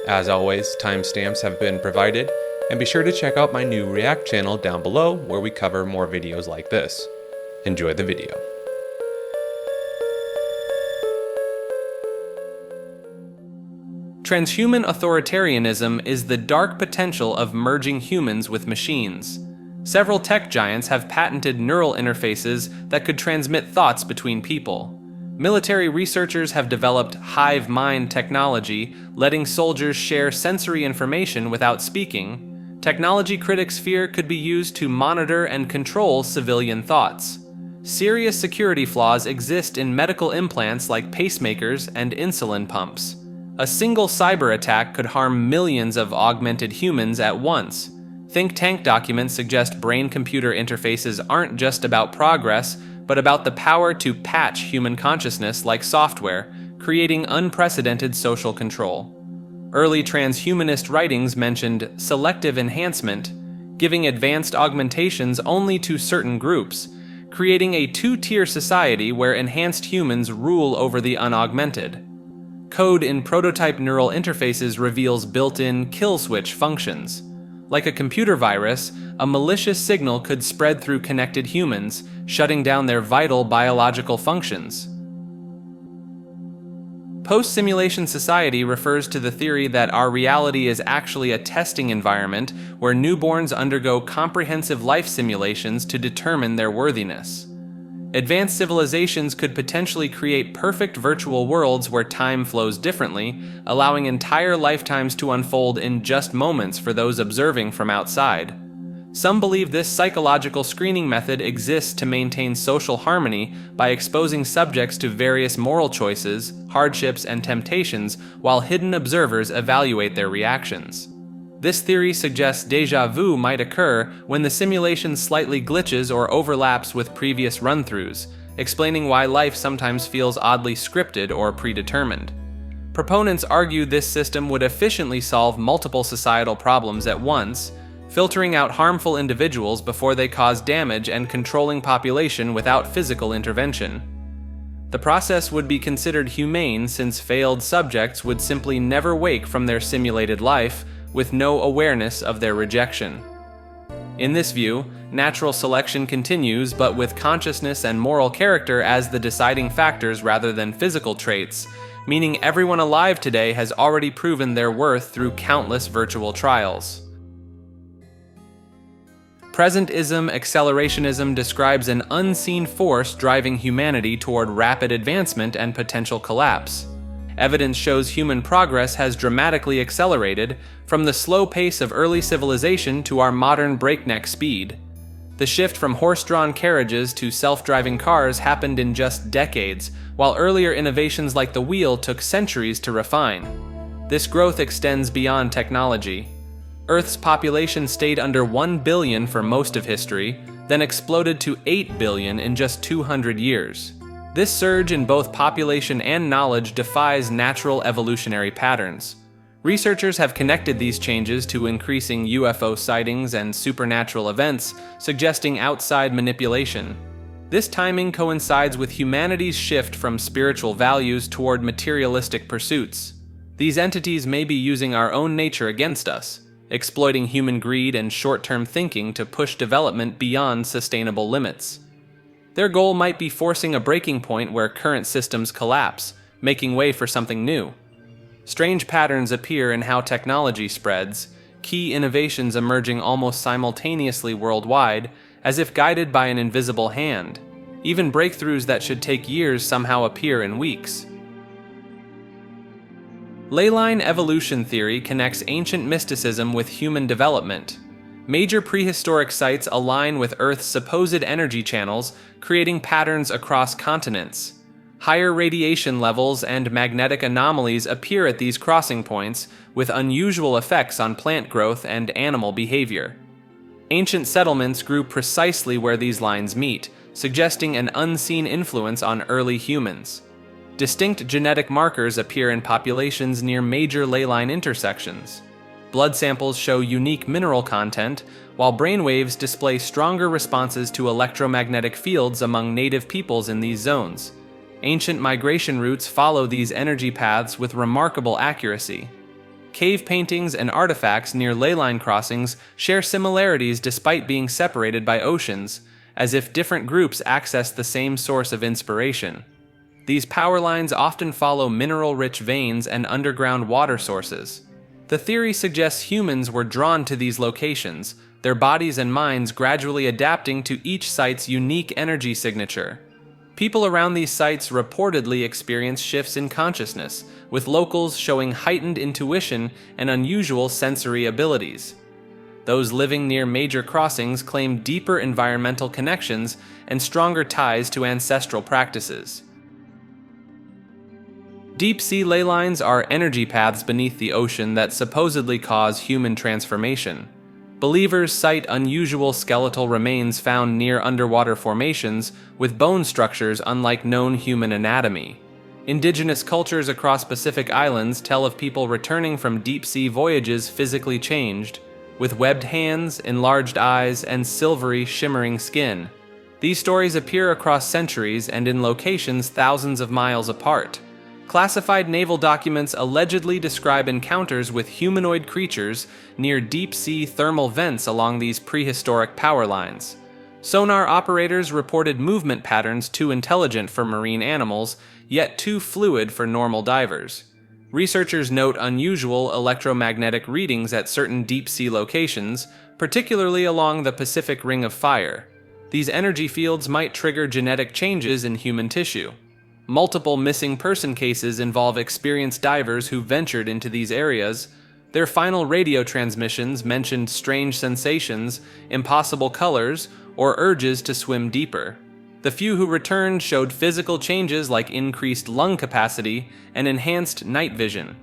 As always, timestamps have been provided, and be sure to check out my new React channel down below where we cover more videos like this. Enjoy the video. Transhuman authoritarianism is the dark potential of merging humans with machines. Several tech giants have patented neural interfaces that could transmit thoughts between people. Military researchers have developed hive mind technology, letting soldiers share sensory information without speaking. Technology critics fear could be used to monitor and control civilian thoughts. Serious security flaws exist in medical implants like pacemakers and insulin pumps. A single cyber attack could harm millions of augmented humans at once. Think tank documents suggest brain-computer interfaces aren't just about progress, but about the power to patch human consciousness like software, creating unprecedented social control. Early transhumanist writings mentioned selective enhancement, giving advanced augmentations only to certain groups, creating a two-tier society where enhanced humans rule over the unaugmented. Code in prototype neural interfaces reveals built-in kill switch functions. Like a computer virus, a malicious signal could spread through connected humans, shutting down their vital biological functions. Post-simulation society refers to the theory that our reality is actually a testing environment where newborns undergo comprehensive life simulations to determine their worthiness. Advanced civilizations could potentially create perfect virtual worlds where time flows differently, allowing entire lifetimes to unfold in just moments for those observing from outside. Some believe this psychological screening method exists to maintain social harmony by exposing subjects to various moral choices, hardships, and temptations while hidden observers evaluate their reactions. This theory suggests déjà vu might occur when the simulation slightly glitches or overlaps with previous run-throughs, explaining why life sometimes feels oddly scripted or predetermined. Proponents argue this system would efficiently solve multiple societal problems at once, filtering out harmful individuals before they cause damage and controlling population without physical intervention. The process would be considered humane since failed subjects would simply never wake from their simulated life, with no awareness of their rejection. In this view, natural selection continues, but with consciousness and moral character as the deciding factors rather than physical traits, meaning everyone alive today has already proven their worth through countless virtual trials. Presentism Accelerationism describes an unseen force driving humanity toward rapid advancement and potential collapse. Evidence shows human progress has dramatically accelerated, from the slow pace of early civilization to our modern breakneck speed. The shift from horse-drawn carriages to self-driving cars happened in just decades, while earlier innovations like the wheel took centuries to refine. This growth extends beyond technology. Earth's population stayed under 1 billion for most of history, then exploded to 8 billion in just 200 years. This surge in both population and knowledge defies natural evolutionary patterns. Researchers have connected these changes to increasing UFO sightings and supernatural events, suggesting outside manipulation. This timing coincides with humanity's shift from spiritual values toward materialistic pursuits. These entities may be using our own nature against us, exploiting human greed and short-term thinking to push development beyond sustainable limits. Their goal might be forcing a breaking point where current systems collapse, making way for something new. Strange patterns appear in how technology spreads, key innovations emerging almost simultaneously worldwide, as if guided by an invisible hand. Even breakthroughs that should take years somehow appear in weeks. Leyline Evolution theory connects ancient mysticism with human development. Major prehistoric sites align with Earth's supposed energy channels, creating patterns across continents. Higher radiation levels and magnetic anomalies appear at these crossing points, with unusual effects on plant growth and animal behavior. Ancient settlements grew precisely where these lines meet, suggesting an unseen influence on early humans. Distinct genetic markers appear in populations near major leyline intersections. Blood samples show unique mineral content, while brainwaves display stronger responses to electromagnetic fields among native peoples in these zones. Ancient migration routes follow these energy paths with remarkable accuracy. Cave paintings and artifacts near leyline crossings share similarities despite being separated by oceans, as if different groups access the same source of inspiration. These power lines often follow mineral-rich veins and underground water sources. The theory suggests humans were drawn to these locations, their bodies and minds gradually adapting to each site's unique energy signature. People around these sites reportedly experience shifts in consciousness, with locals showing heightened intuition and unusual sensory abilities. Those living near major crossings claim deeper environmental connections and stronger ties to ancestral practices. Deep-sea ley lines are energy paths beneath the ocean that supposedly cause human transformation. Believers cite unusual skeletal remains found near underwater formations with bone structures unlike known human anatomy. Indigenous cultures across Pacific Islands tell of people returning from deep-sea voyages physically changed, with webbed hands, enlarged eyes, and silvery, shimmering skin. These stories appear across centuries and in locations thousands of miles apart. Classified naval documents allegedly describe encounters with humanoid creatures near deep-sea thermal vents along these prehistoric power lines. Sonar operators reported movement patterns too intelligent for marine animals, yet too fluid for normal divers. Researchers note unusual electromagnetic readings at certain deep-sea locations, particularly along the Pacific Ring of Fire. These energy fields might trigger genetic changes in human tissue. Multiple missing person cases involve experienced divers who ventured into these areas. Their final radio transmissions mentioned strange sensations, impossible colors, or urges to swim deeper. The few who returned showed physical changes like increased lung capacity and enhanced night vision.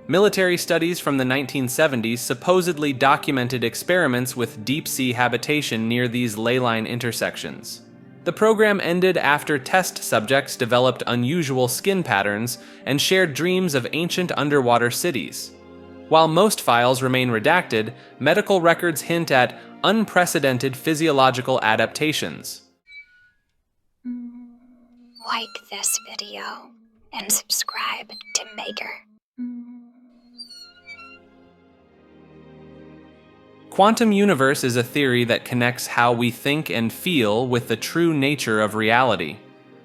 Military studies from the 1970s supposedly documented experiments with deep-sea habitation near these leyline intersections. The program ended after test subjects developed unusual skin patterns and shared dreams of ancient underwater cities. While most files remain redacted, medical records hint at unprecedented physiological adaptations. Like this video and subscribe to Maker. Quantum universe is a theory that connects how we think and feel with the true nature of reality.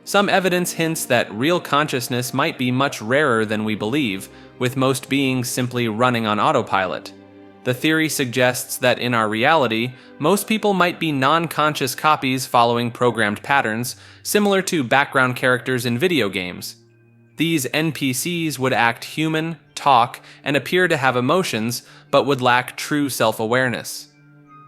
Some evidence hints that real consciousness might be much rarer than we believe, with most beings simply running on autopilot. The theory suggests that in our reality, most people might be non-conscious copies following programmed patterns, similar to background characters in video games. These NPCs would act human, talk, and appear to have emotions, but would lack true self-awareness.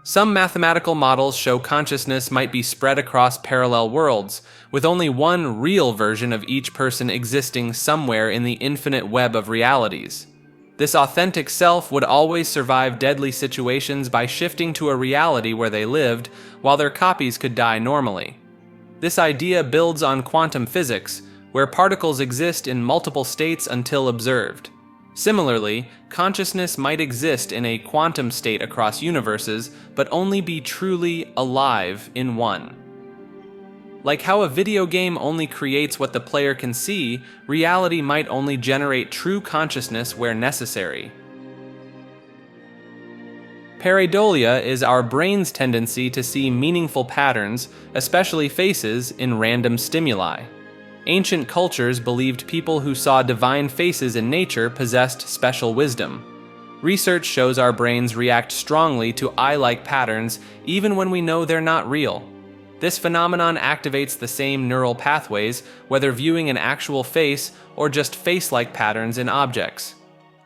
Some mathematical models show consciousness might be spread across parallel worlds, with only one real version of each person existing somewhere in the infinite web of realities. This authentic self would always survive deadly situations by shifting to a reality where they lived, while their copies could die normally. This idea builds on quantum physics, where particles exist in multiple states until observed. Similarly, consciousness might exist in a quantum state across universes, but only be truly alive in one. Like how a video game only creates what the player can see, reality might only generate true consciousness where necessary. Pareidolia is our brain's tendency to see meaningful patterns, especially faces, in random stimuli. Ancient cultures believed people who saw divine faces in nature possessed special wisdom. Research shows our brains react strongly to eye-like patterns even when we know they're not real. This phenomenon activates the same neural pathways, whether viewing an actual face or just face-like patterns in objects.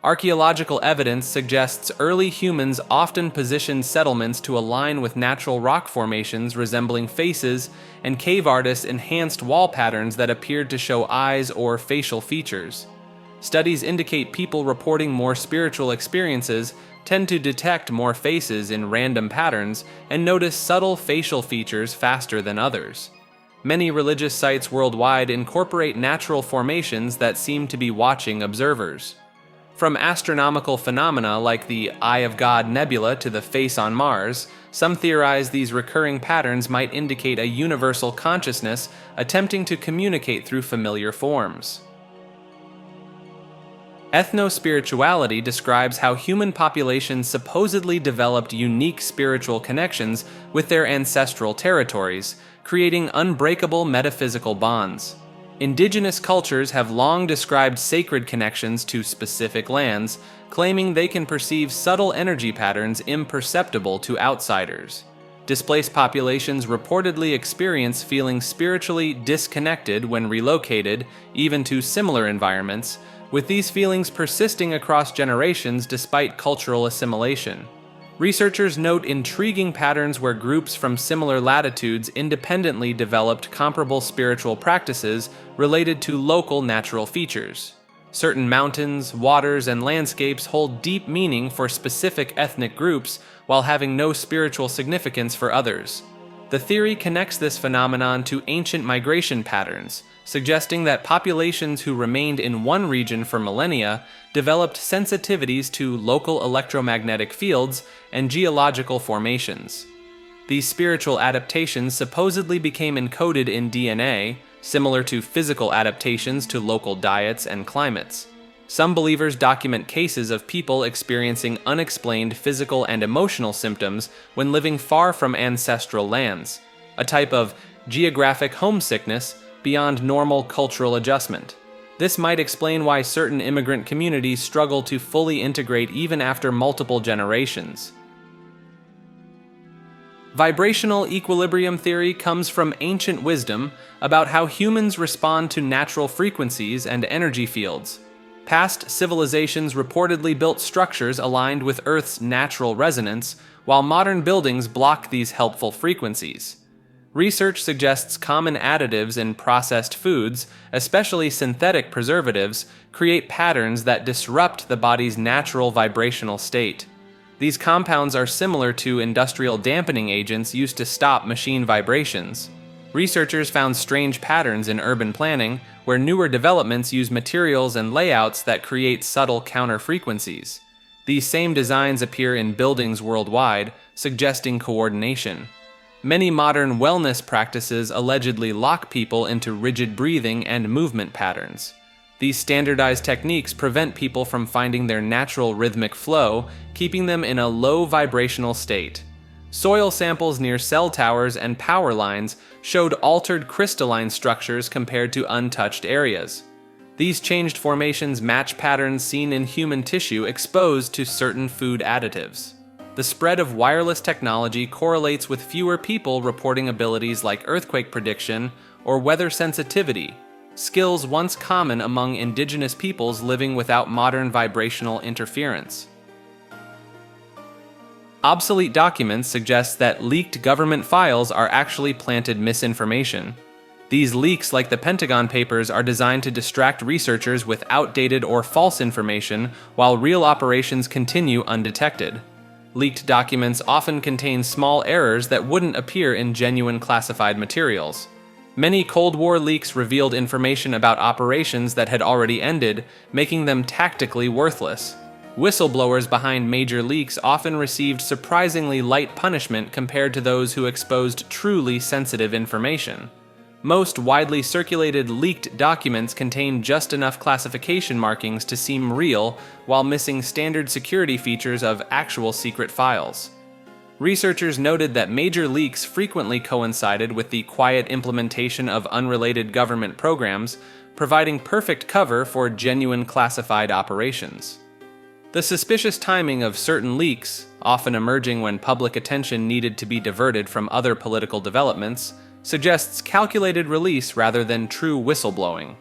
Archaeological evidence suggests early humans often positioned settlements to align with natural rock formations resembling faces, and cave artists enhanced wall patterns that appeared to show eyes or facial features. Studies indicate people reporting more spiritual experiences tend to detect more faces in random patterns and notice subtle facial features faster than others. Many religious sites worldwide incorporate natural formations that seem to be watching observers. From astronomical phenomena like the Eye of God nebula to the face on Mars, some theorize these recurring patterns might indicate a universal consciousness attempting to communicate through familiar forms. Ethno-Spirituality describes how human populations supposedly developed unique spiritual connections with their ancestral territories, creating unbreakable metaphysical bonds. Indigenous cultures have long described sacred connections to specific lands, claiming they can perceive subtle energy patterns imperceptible to outsiders. Displaced populations reportedly experience feeling spiritually disconnected when relocated, even to similar environments, with these feelings persisting across generations despite cultural assimilation. Researchers note intriguing patterns where groups from similar latitudes independently developed comparable spiritual practices related to local natural features. Certain mountains, waters, and landscapes hold deep meaning for specific ethnic groups while having no spiritual significance for others. The theory connects this phenomenon to ancient migration patterns, suggesting that populations who remained in one region for millennia developed sensitivities to local electromagnetic fields and geological formations. These spiritual adaptations supposedly became encoded in DNA, similar to physical adaptations to local diets and climates. Some believers document cases of people experiencing unexplained physical and emotional symptoms when living far from ancestral lands, a type of geographic homesickness beyond normal cultural adjustment. This might explain why certain immigrant communities struggle to fully integrate even after multiple generations. Vibrational equilibrium theory comes from ancient wisdom about how humans respond to natural frequencies and energy fields. Past civilizations reportedly built structures aligned with Earth's natural resonance, while modern buildings block these helpful frequencies. Research suggests common additives in processed foods, especially synthetic preservatives, create patterns that disrupt the body's natural vibrational state. These compounds are similar to industrial dampening agents used to stop machine vibrations. Researchers found strange patterns in urban planning, where newer developments use materials and layouts that create subtle counter-frequencies. These same designs appear in buildings worldwide, suggesting coordination. Many modern wellness practices allegedly lock people into rigid breathing and movement patterns. These standardized techniques prevent people from finding their natural rhythmic flow, keeping them in a low vibrational state. Soil samples near cell towers and power lines showed altered crystalline structures compared to untouched areas. These changed formations match patterns seen in human tissue exposed to certain food additives. The spread of wireless technology correlates with fewer people reporting abilities like earthquake prediction or weather sensitivity, skills once common among indigenous peoples living without modern vibrational interference. Obsolete Documents suggests that leaked government files are actually planted misinformation. These leaks, like the Pentagon Papers, are designed to distract researchers with outdated or false information while real operations continue undetected. Leaked documents often contain small errors that wouldn't appear in genuine classified materials. Many Cold War leaks revealed information about operations that had already ended, making them tactically worthless. Whistleblowers behind major leaks often received surprisingly light punishment compared to those who exposed truly sensitive information. Most widely circulated leaked documents contain just enough classification markings to seem real, while missing standard security features of actual secret files. Researchers noted that major leaks frequently coincided with the quiet implementation of unrelated government programs, providing perfect cover for genuine classified operations. The suspicious timing of certain leaks, often emerging when public attention needed to be diverted from other political developments, suggests calculated release rather than true whistleblowing.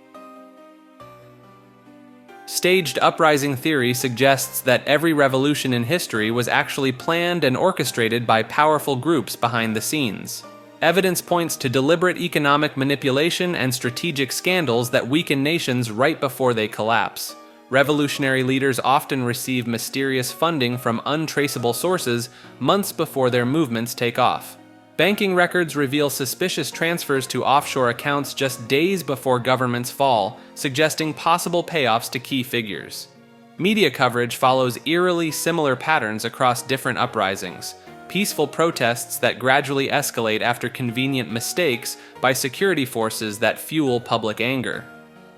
Staged uprising theory suggests that every revolution in history was actually planned and orchestrated by powerful groups behind the scenes. Evidence points to deliberate economic manipulation and strategic scandals that weaken nations right before they collapse. Revolutionary leaders often receive mysterious funding from untraceable sources months before their movements take off. Banking records reveal suspicious transfers to offshore accounts just days before governments fall, suggesting possible payoffs to key figures. Media coverage follows eerily similar patterns across different uprisings, peaceful protests that gradually escalate after convenient mistakes by security forces that fuel public anger.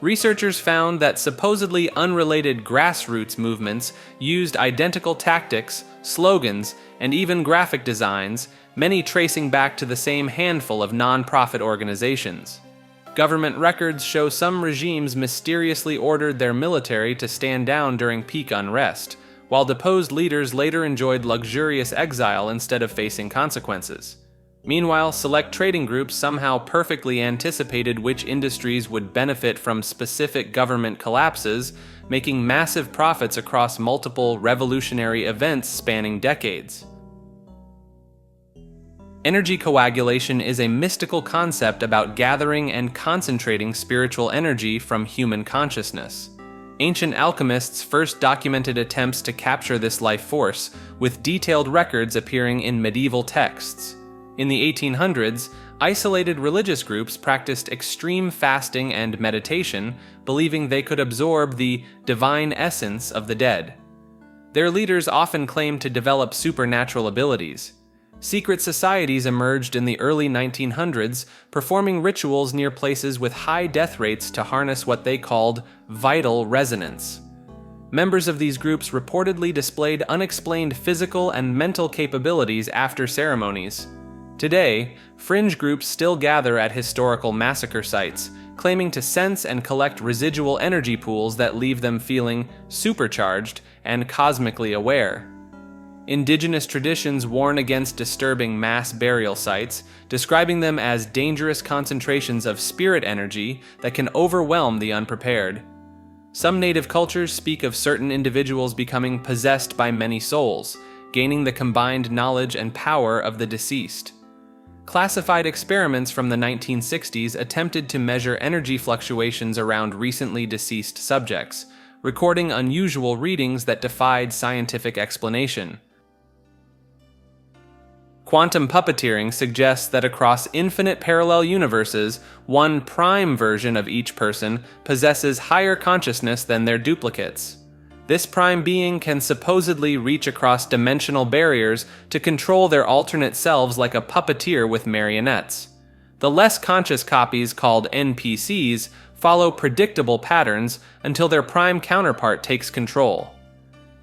Researchers found that supposedly unrelated grassroots movements used identical tactics, slogans, and even graphic designs, many tracing back to the same handful of non-profit organizations. Government records show some regimes mysteriously ordered their military to stand down during peak unrest, while deposed leaders later enjoyed luxurious exile instead of facing consequences. Meanwhile, select trading groups somehow perfectly anticipated which industries would benefit from specific government collapses, making massive profits across multiple revolutionary events spanning decades. Energy coagulation is a mystical concept about gathering and concentrating spiritual energy from human consciousness. Ancient alchemists first documented attempts to capture this life force, with detailed records appearing in medieval texts. In the 1800s, isolated religious groups practiced extreme fasting and meditation, believing they could absorb the divine essence of the dead. Their leaders often claimed to develop supernatural abilities. Secret societies emerged in the early 1900s, performing rituals near places with high death rates to harness what they called vital resonance. Members of these groups reportedly displayed unexplained physical and mental capabilities after ceremonies. Today, fringe groups still gather at historical massacre sites, claiming to sense and collect residual energy pools that leave them feeling supercharged and cosmically aware. Indigenous traditions warn against disturbing mass burial sites, describing them as dangerous concentrations of spirit energy that can overwhelm the unprepared. Some native cultures speak of certain individuals becoming possessed by many souls, gaining the combined knowledge and power of the deceased. Classified experiments from the 1960s attempted to measure energy fluctuations around recently deceased subjects, recording unusual readings that defied scientific explanation. Quantum puppeteering suggests that across infinite parallel universes, one prime version of each person possesses higher consciousness than their duplicates. This prime being can supposedly reach across dimensional barriers to control their alternate selves like a puppeteer with marionettes. The less conscious copies, called NPCs, follow predictable patterns until their prime counterpart takes control.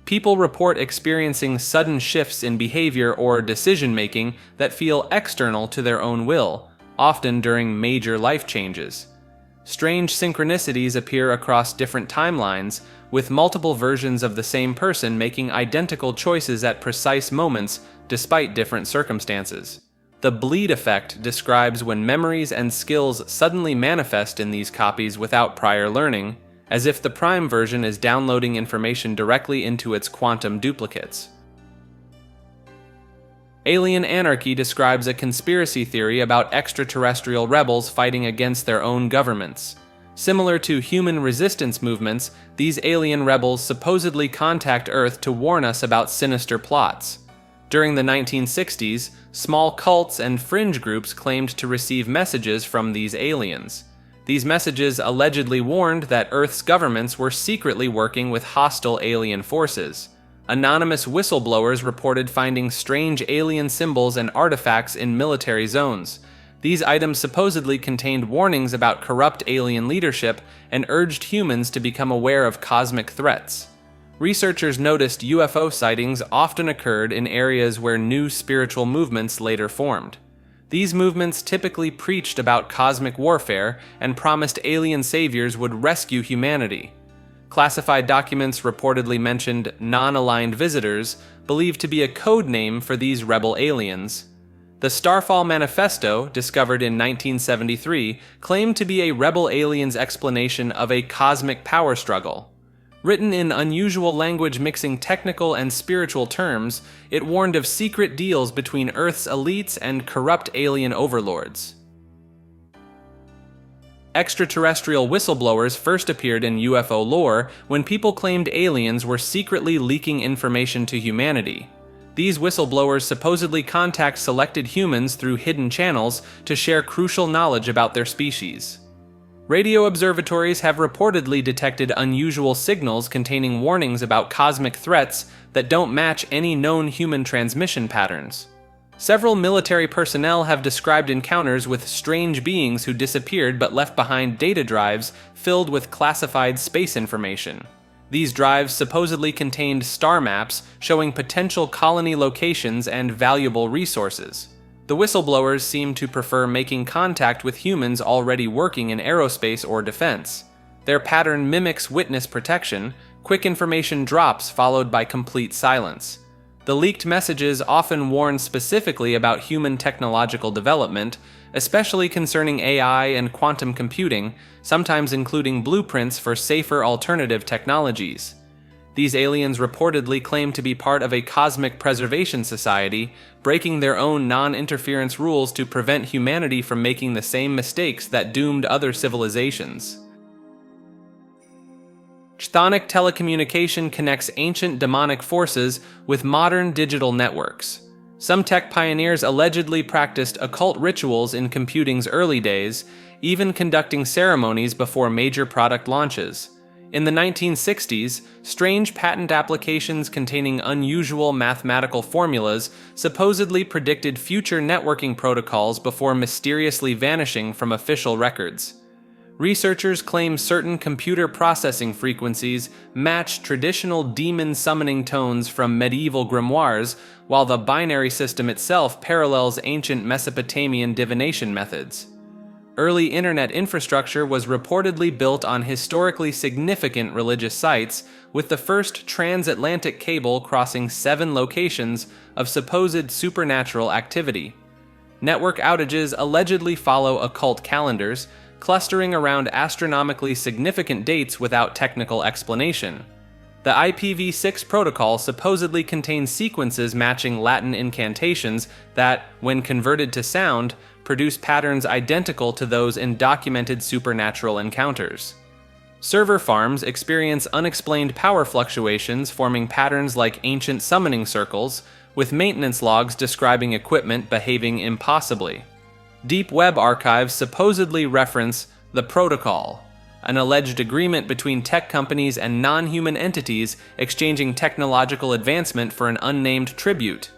People report experiencing sudden shifts in behavior or decision-making that feel external to their own will, often during major life changes. Strange synchronicities appear across different timelines, with multiple versions of the same person making identical choices at precise moments despite different circumstances. The bleed effect describes when memories and skills suddenly manifest in these copies without prior learning, as if the prime version is downloading information directly into its quantum duplicates. Alien Anarchy describes a conspiracy theory about extraterrestrial rebels fighting against their own governments. Similar to human resistance movements, these alien rebels supposedly contact Earth to warn us about sinister plots. During the 1960s, small cults and fringe groups claimed to receive messages from these aliens. These messages allegedly warned that Earth's governments were secretly working with hostile alien forces. Anonymous whistleblowers reported finding strange alien symbols and artifacts in military zones. These items supposedly contained warnings about corrupt alien leadership and urged humans to become aware of cosmic threats. Researchers noticed UFO sightings often occurred in areas where new spiritual movements later formed. These movements typically preached about cosmic warfare and promised alien saviors would rescue humanity. Classified documents reportedly mentioned non-aligned visitors, believed to be a code name for these rebel aliens. The Starfall Manifesto, discovered in 1973, claimed to be a rebel aliens' explanation of a cosmic power struggle. Written in unusual language mixing technical and spiritual terms, it warned of secret deals between Earth's elites and corrupt alien overlords. Extraterrestrial whistleblowers first appeared in UFO lore when people claimed aliens were secretly leaking information to humanity. These whistleblowers supposedly contact selected humans through hidden channels to share crucial knowledge about their species. Radio observatories have reportedly detected unusual signals containing warnings about cosmic threats that don't match any known human transmission patterns. Several military personnel have described encounters with strange beings who disappeared but left behind data drives filled with classified space information. These drives supposedly contained star maps showing potential colony locations and valuable resources. The whistleblowers seem to prefer making contact with humans already working in aerospace or defense. Their pattern mimics witness protection, quick information drops followed by complete silence. The leaked messages often warn specifically about human technological development, especially concerning AI and quantum computing, sometimes including blueprints for safer alternative technologies. These aliens reportedly claim to be part of a cosmic preservation society, breaking their own non-interference rules to prevent humanity from making the same mistakes that doomed other civilizations. Chthonic Telecommunication connects ancient demonic forces with modern digital networks. Some tech pioneers allegedly practiced occult rituals in computing's early days, even conducting ceremonies before major product launches. In the 1960s, strange patent applications containing unusual mathematical formulas supposedly predicted future networking protocols before mysteriously vanishing from official records. Researchers claim certain computer processing frequencies match traditional demon summoning tones from medieval grimoires, while the binary system itself parallels ancient Mesopotamian divination methods. Early internet infrastructure was reportedly built on historically significant religious sites, with the first transatlantic cable crossing 7 locations of supposed supernatural activity. Network outages allegedly follow occult calendars, clustering around astronomically significant dates without technical explanation. The IPv6 protocol supposedly contains sequences matching Latin incantations that, when converted to sound, produce patterns identical to those in documented supernatural encounters. Server farms experience unexplained power fluctuations forming patterns like ancient summoning circles, with maintenance logs describing equipment behaving impossibly. Deep web archives supposedly reference the Protocol, an alleged agreement between tech companies and non-human entities exchanging technological advancement for an unnamed tribute.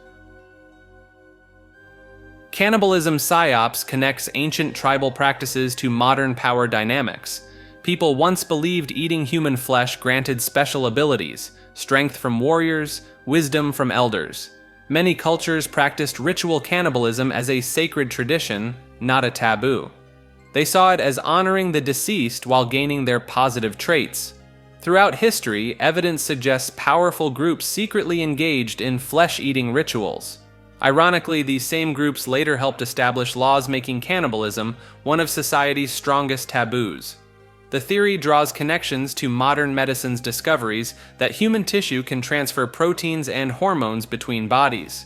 Cannibalism Psyops connects ancient tribal practices to modern power dynamics. People once believed eating human flesh granted special abilities, strength from warriors, wisdom from elders. Many cultures practiced ritual cannibalism as a sacred tradition, not a taboo. They saw it as honoring the deceased while gaining their positive traits. Throughout history, evidence suggests powerful groups secretly engaged in flesh-eating rituals. Ironically, these same groups later helped establish laws making cannibalism one of society's strongest taboos. The theory draws connections to modern medicine's discoveries that human tissue can transfer proteins and hormones between bodies.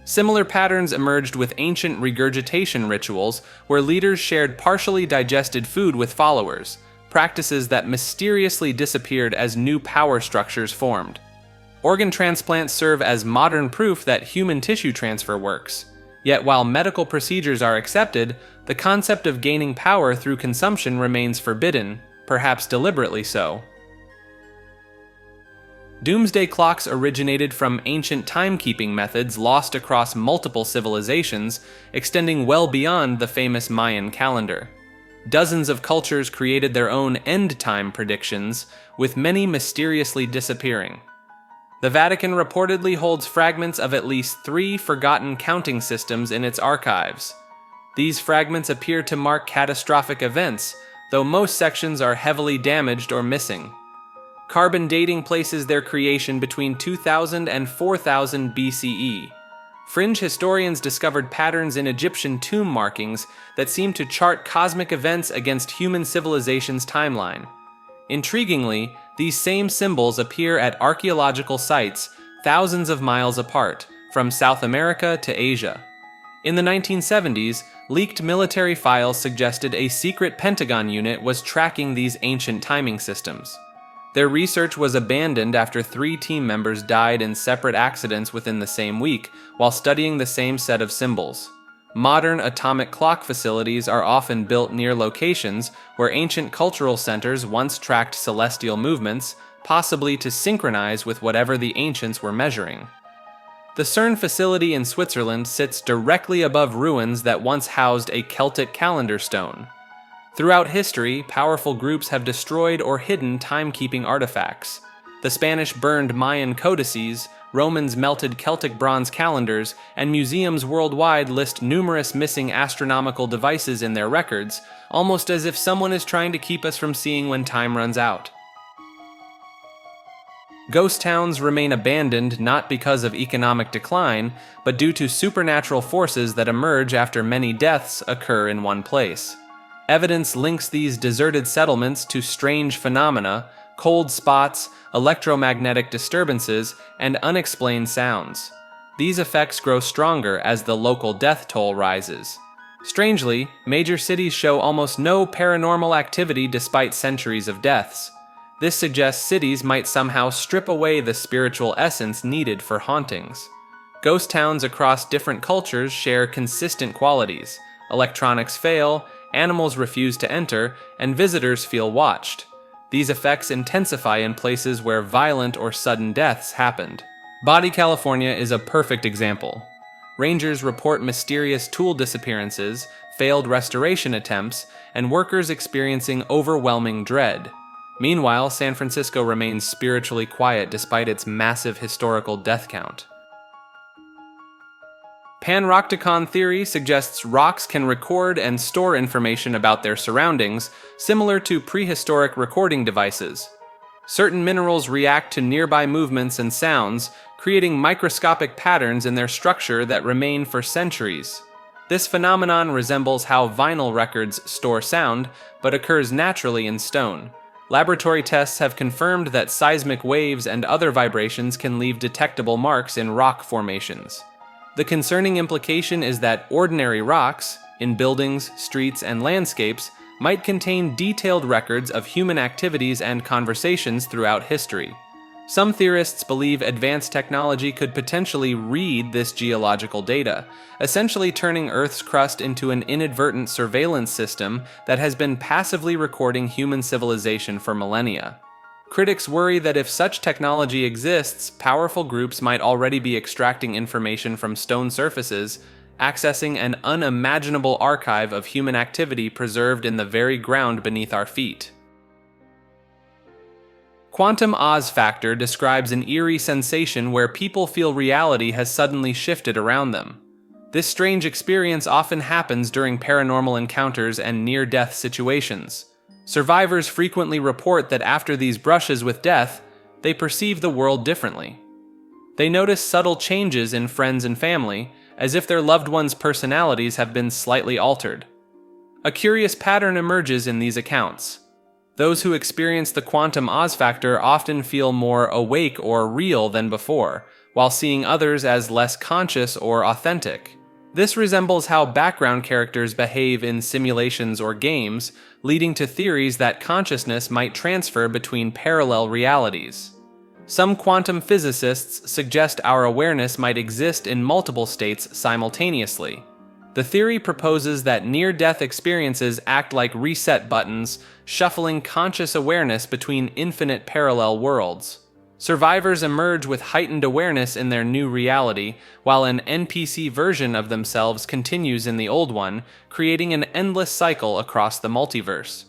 Similar patterns emerged with ancient regurgitation rituals, where leaders shared partially digested food with followers, practices that mysteriously disappeared as new power structures formed. Organ transplants serve as modern proof that human tissue transfer works. Yet while medical procedures are accepted, the concept of gaining power through consumption remains forbidden, perhaps deliberately so. Doomsday Clocks originated from ancient timekeeping methods lost across multiple civilizations, extending well beyond the famous Mayan calendar. Dozens of cultures created their own end-time predictions, with many mysteriously disappearing. The Vatican reportedly holds fragments of at least 3 forgotten counting systems in its archives. These fragments appear to mark catastrophic events, though most sections are heavily damaged or missing. Carbon dating places their creation between 2000 and 4000 BCE. Fringe historians discovered patterns in Egyptian tomb markings that seem to chart cosmic events against human civilization's timeline. Intriguingly, these same symbols appear at archaeological sites thousands of miles apart, from South America to Asia. In the 1970s, leaked military files suggested a secret Pentagon unit was tracking these ancient timing systems. Their research was abandoned after 3 team members died in separate accidents within the same week while studying the same set of symbols. Modern atomic clock facilities are often built near locations where ancient cultural centers once tracked celestial movements, possibly to synchronize with whatever the ancients were measuring. The CERN facility in Switzerland sits directly above ruins that once housed a Celtic calendar stone. Throughout history, powerful groups have destroyed or hidden timekeeping artifacts. The Spanish burned Mayan codices, Romans melted Celtic bronze calendars, and museums worldwide list numerous missing astronomical devices in their records, almost as if someone is trying to keep us from seeing when time runs out. Ghost towns remain abandoned not because of economic decline, but due to supernatural forces that emerge after many deaths occur in one place. Evidence links these deserted settlements to strange phenomena, cold spots, electromagnetic disturbances, and unexplained sounds. These effects grow stronger as the local death toll rises. Strangely, major cities show almost no paranormal activity despite centuries of deaths. This suggests cities might somehow strip away the spiritual essence needed for hauntings. Ghost towns across different cultures share consistent qualities. Electronics fail, animals refuse to enter, and visitors feel watched. These effects intensify in places where violent or sudden deaths happened. Body, California is a perfect example. Rangers report mysterious tool disappearances, failed restoration attempts, and workers experiencing overwhelming dread. Meanwhile, San Francisco remains spiritually quiet despite its massive historical death count. Panrockticon theory suggests rocks can record and store information about their surroundings, similar to prehistoric recording devices. Certain minerals react to nearby movements and sounds, creating microscopic patterns in their structure that remain for centuries. This phenomenon resembles how vinyl records store sound, but occurs naturally in stone. Laboratory tests have confirmed that seismic waves and other vibrations can leave detectable marks in rock formations. The concerning implication is that ordinary rocks, in buildings, streets, and landscapes, might contain detailed records of human activities and conversations throughout history. Some theorists believe advanced technology could potentially read this geological data, essentially turning Earth's crust into an inadvertent surveillance system that has been passively recording human civilization for millennia. Critics worry that if such technology exists, powerful groups might already be extracting information from stone surfaces, accessing an unimaginable archive of human activity preserved in the very ground beneath our feet. Quantum Oz factor describes an eerie sensation where people feel reality has suddenly shifted around them. This strange experience often happens during paranormal encounters and near-death situations. Survivors frequently report that after these brushes with death, they perceive the world differently. They notice subtle changes in friends and family, as if their loved ones' personalities have been slightly altered. A curious pattern emerges in these accounts. Those who experience the quantum Oz factor often feel more awake or real than before, while seeing others as less conscious or authentic. This resembles how background characters behave in simulations or games, leading to theories that consciousness might transfer between parallel realities. Some quantum physicists suggest our awareness might exist in multiple states simultaneously. The theory proposes that near-death experiences act like reset buttons, shuffling conscious awareness between infinite parallel worlds. Survivors emerge with heightened awareness in their new reality, while an NPC version of themselves continues in the old one, creating an endless cycle across the multiverse.